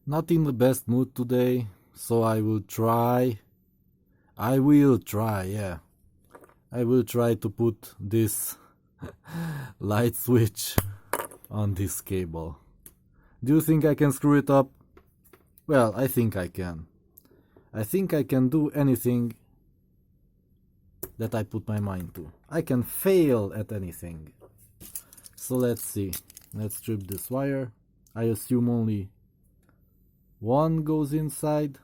Not in the best mood today, so I will try. Yeah. I will try to put this light switch on this cable. Do you think I can screw it up? Well, I think I can. I think I can do anything that I put my mind to. I can fail at anything. So let's see. Let's strip this wire. I assume only one goes inside.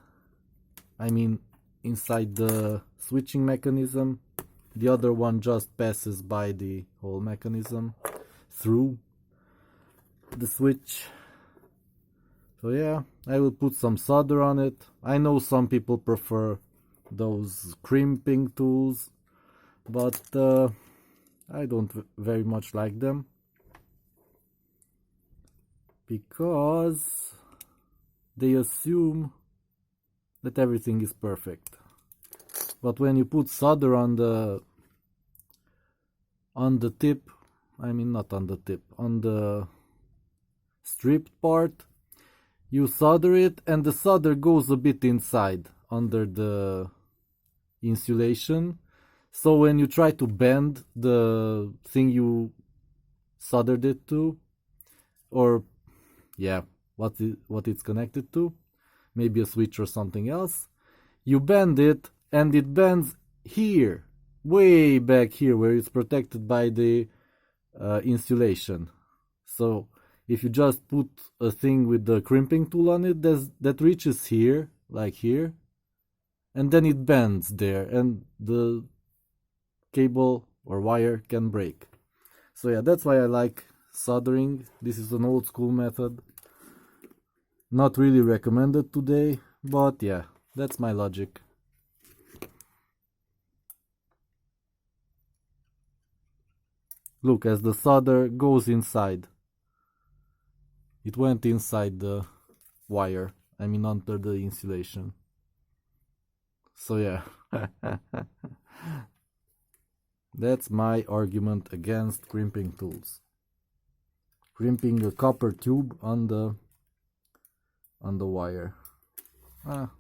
I mean, inside the switching mechanism. The other one just passes by the whole mechanism through the switch. So yeah, I will put some solder on it. I know some people prefer those crimping tools, but I don't very much like them because they assume that everything is perfect. But when you put solder on the tip, I mean not on the tip, on the stripped part, you solder it and the solder goes a bit inside under the insulation. So when you try to bend the thing you soldered it to, or yeah, what it's connected to, maybe a switch or something else, you bend it and it bends here, way back here where it's protected by the insulation. So if you just put a thing with the crimping tool on it, that reaches here, like here, and then it bends there and the cable or wire can break. So yeah, that's why I like soldering. This is an old school method. Not really recommended today, but yeah, that's my logic. Look, as the solder goes inside, it went inside the wire, I mean under the insulation. So yeah, that's my argument against crimping tools. Crimping a copper tube on the wire.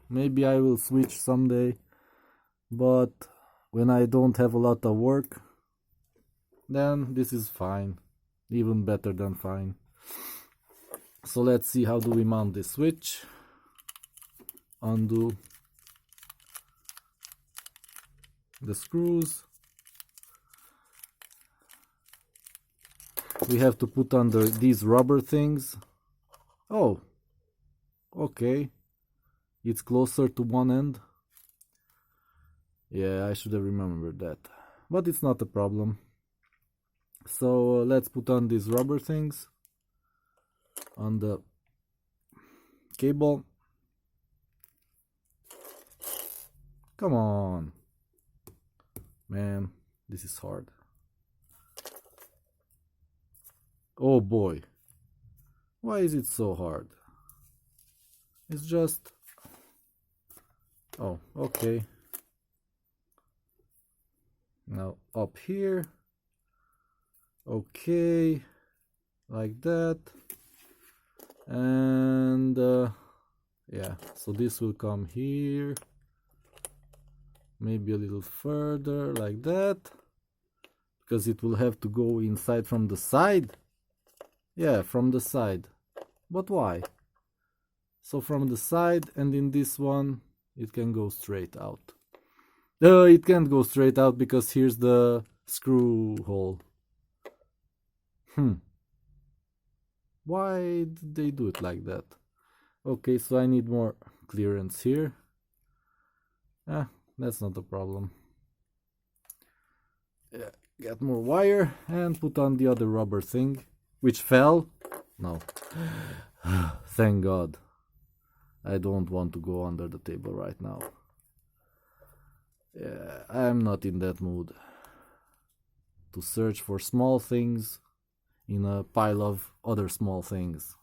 Maybe I will switch someday, but when I don't have a lot of work, then this is fine, even better than fine. So let's see, how do we mount this switch? Undo the screws. We have to put under these rubber things. Oh, okay, it's closer to one end. Yeah, I should have remembered that, but it's not a problem. So let's put on these rubber things on the cable. Come on, man, this is hard. Oh boy, why is it so hard? It's just... oh, okay. Now up here. Okay, like that. And yeah, so this will come here, maybe a little further, like that, because it will have to go inside from the side. Yeah, from the side. But why? So from the side, and in this one it can go straight out. It can't go straight out because here's the screw hole. Why did they do it like that? Okay, so I need more clearance here. That's not a problem. Yeah, get more wire and put on the other rubber thing, which fell. No. Thank God. I don't want to go under the table right now. Yeah, I'm not in that mood to search for small things in a pile of other small things.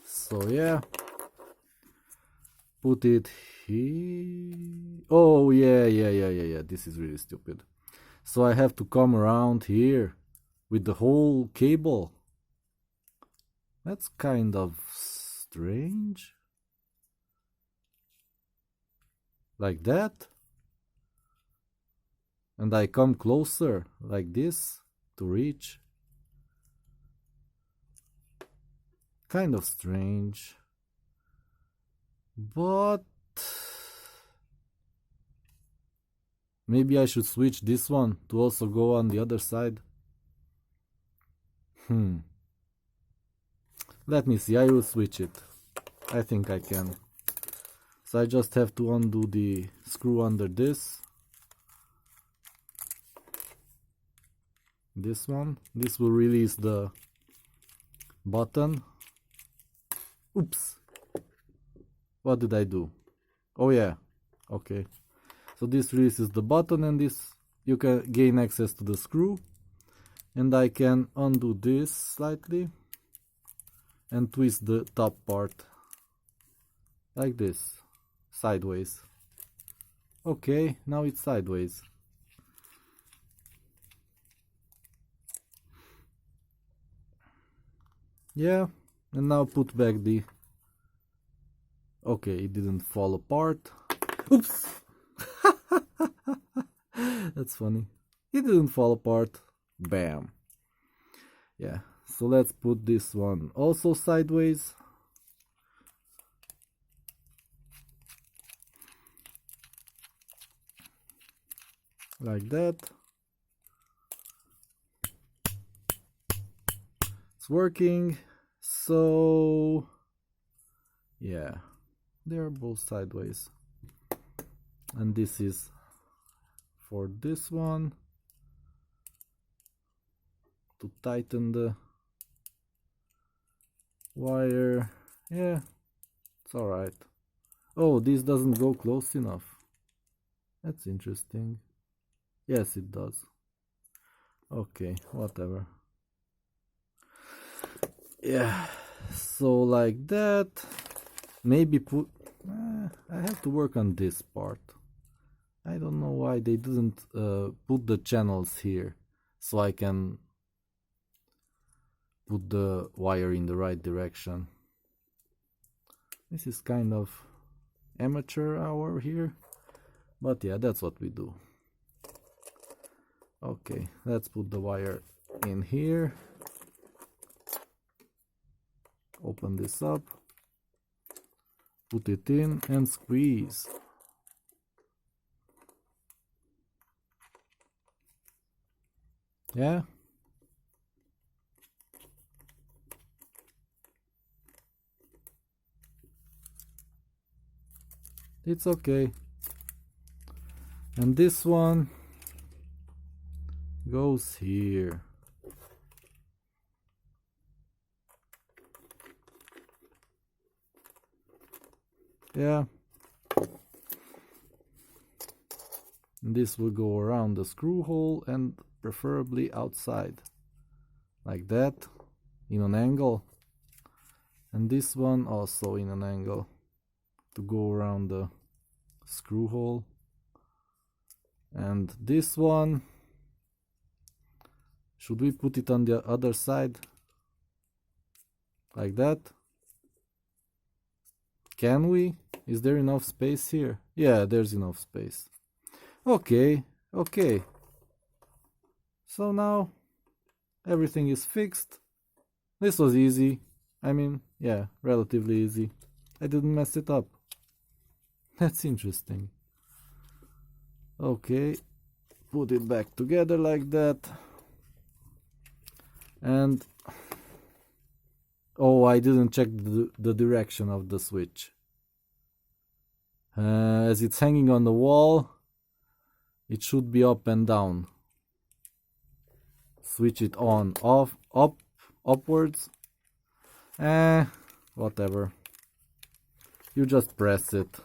So yeah, put it here. Oh yeah, this is really stupid. So I have to come around here with the whole cable. That's kind of strange. Like that. And I come closer like this to reach. Kind of strange. But maybe I should switch this one to also go on the other side. Let me see, I will switch it. I think I can. So I just have to undo the screw under this. This one. This will release the button. Oops. What did I do? Oh yeah. Okay. So this releases the button, and this you can gain access to the screw. And I can undo this slightly and twist the top part like this, sideways. Okay, now it's sideways. Yeah, and now put back the... Okay, it didn't fall apart. Oops! That's funny. It didn't fall apart. Bam. Yeah, so let's put this one also sideways. Like that. It's working. So yeah, they're both sideways. And this is for this one to tighten the wire. Yeah, it's alright. Oh, this doesn't go close enough. That's interesting. Yes, it does. Okay, whatever. Yeah, so like that. Maybe put... I have to work on this part. I don't know why they didn't put the channels here, so I can put the wire in the right direction. This is kind of amateur hour here, but yeah, that's what we do. Okay, let's put the wire in here. Open this up, put it in and squeeze. Yeah. It's okay. And this one goes here. Yeah. And this will go around the screw hole and preferably outside. Like that, in an angle. And this one also in an angle to go around the screw hole. And this one, should we put it on the other side? Like that? Can we? Is there enough space here? Yeah, there's enough space. Okay, okay. So now everything is fixed. This was easy. I mean, yeah, relatively easy. I didn't mess it up. That's interesting. Okay, put it back together like that. And oh, I didn't check the direction of the switch. As it's hanging on the wall, it should be up and down. Switch it on, off, up, upwards. Whatever. You just press it.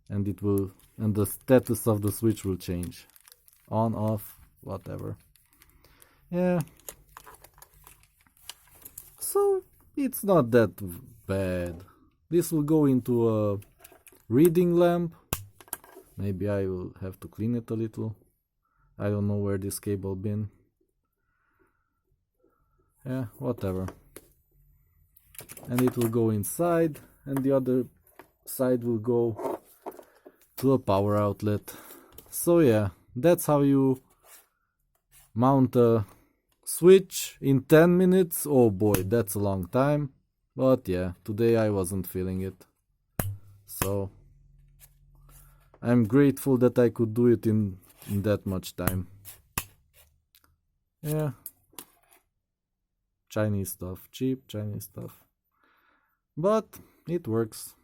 And it will, and the status of the switch will change. On, off, whatever. Yeah. So it's not that bad. This will go into a reading lamp. Maybe I will have to clean it a little. I don't know where this cable been. Yeah, whatever. And it will go inside, and the other side will go to a power outlet. So yeah, that's how you mount a switch in 10 minutes. Oh boy, that's a long time. But yeah, today I wasn't feeling it. So I'm grateful that I could do it in that much time. Yeah. Chinese stuff, cheap Chinese stuff. But it works.